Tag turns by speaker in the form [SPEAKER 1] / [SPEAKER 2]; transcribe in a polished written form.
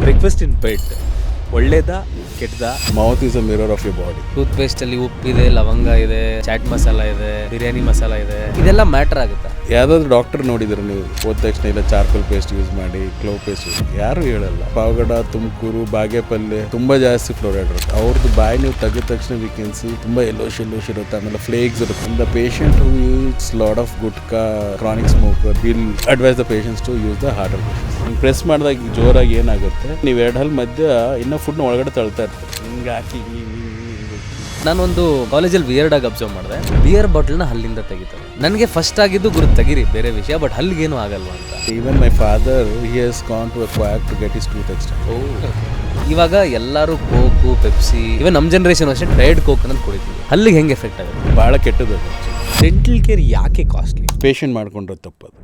[SPEAKER 1] Breakfast ಇನ್ bed ಒಳ್ಳೇದಾ ಕೆಟ್ಟದಾ?
[SPEAKER 2] Mouth is a mirror of your body.
[SPEAKER 3] Tooth paste ಅಲ್ಲಿ ಉಪ್ಪಿದೆ, ಲವಂಗ ಇದೆ, ಚಾಟ್ ಮಸಾಲ ಇದೆ, ಬಿರಿಯಾನಿ ಮಸಾಲ ಇದೆ, ಇದೆಲ್ಲ ಮ್ಯಾಟರ್ ಆಗುತ್ತಾ?
[SPEAKER 2] ಯಾವ್ದಾದ್ರು ಡಾಕ್ಟರ್ ನೋಡಿದ್ರೆ ನೀವು ಹೋದ ತಕ್ಷಣ ಇಲ್ಲ ಚಾರ್ಕೋಲ್ ಪೇಸ್ಟ್ ಯೂಸ್ ಮಾಡಿ, ಕ್ಲೋವ್ ಪೇಸ್ಟ್ ಯಾರು ಹೇಳಲ್ಲ. ಪಾವಗಡ, ತುಮಕೂರು, ಬಾಗೇಪಲ್ಲಿ ತುಂಬಾ ಜಾಸ್ತಿ ಫ್ಲೋರೈಡ್ ಇರುತ್ತೆ. ಅವ್ರದ್ದು ಬಾಯಿ ನೀವು ತೆಗೆದ ತಕ್ಷಣ ವಿ ಕ್ಯಾನ್ ಸಿ ತುಂಬಾ ಯೆಲ್ಲೋಶ್ ಇರುತ್ತೆ, ಆಮೇಲೆ ಫ್ಲೇಕ್ಸ್ ಇರುತ್ತೆ. The patient who use lot of gutka, chronic smoker will advise the patients to use the harder patients. ನೀವು ಪ್ರೆಸ್ ಮಾಡಿದಾಗ ಜೋರಾಗಿ ಏನಾಗುತ್ತೆ, ನೀವು ಎರಡು ಹಲ್ ಮಧ್ಯ ಇನ್ನೂ ಫುಡ್ನ ಒಳಗಡೆ ತಳ್ತಾ ಇರ್ತೀರಿ. ಹಿಂಗೆ ಹಾಕಿ
[SPEAKER 3] ನಾನೊಂದು ಕಾಲೇಜಲ್ಲಿ ವಿಯರ್ಡ್ ಆಗಿ ಅಬ್ಸರ್ವ್ ಮಾಡಿದೆ. ಬಿಯರ್ ಬಾಟಲ್ನ ಹಲ್ಲಿಂದ ತೆಗಿತಾರೆ. ನನಗೆ ಫಸ್ಟ್ ಆಗಿದ್ದು ಗುರು ತೆಗಿರಿ ಬೇರೆ ವಿಷಯ, ಬಟ್ ಹಲ್ಲಿಗೇನು ಆಗಲ್ವಾ ಅಂತ.
[SPEAKER 2] Even my father he has gone to a quack to get his tooth extra.
[SPEAKER 3] ಇವಾಗ ಎಲ್ಲರೂ ಕೋಕು, ಪೆಪ್ಸಿ, ಇವನ್ ನಮ್ಮ ಜನರೇಷನ್ ಅಷ್ಟೇ ಟ್ರೈಡ್ ಕೋಕ್ ಅಂತ ಕುಡಿತೀವಿ. ಹಲ್ಲಿಗೆ ಹೆಂಗೆ ಎಫೆಕ್ಟ್ ಆಗುತ್ತೆ?
[SPEAKER 2] ಭಾಳ ಕೆಟ್ಟದ್ದು.
[SPEAKER 1] ಡೆಂಟಲ್ ಕೇರ್ ಯಾಕೆ ಕಾಸ್ಟ್ಲಿ?
[SPEAKER 2] ಪೇಷಂಟ್ ಮಾಡ್ಕೊಂಡ್ರೆ ತಪ್ಪದು.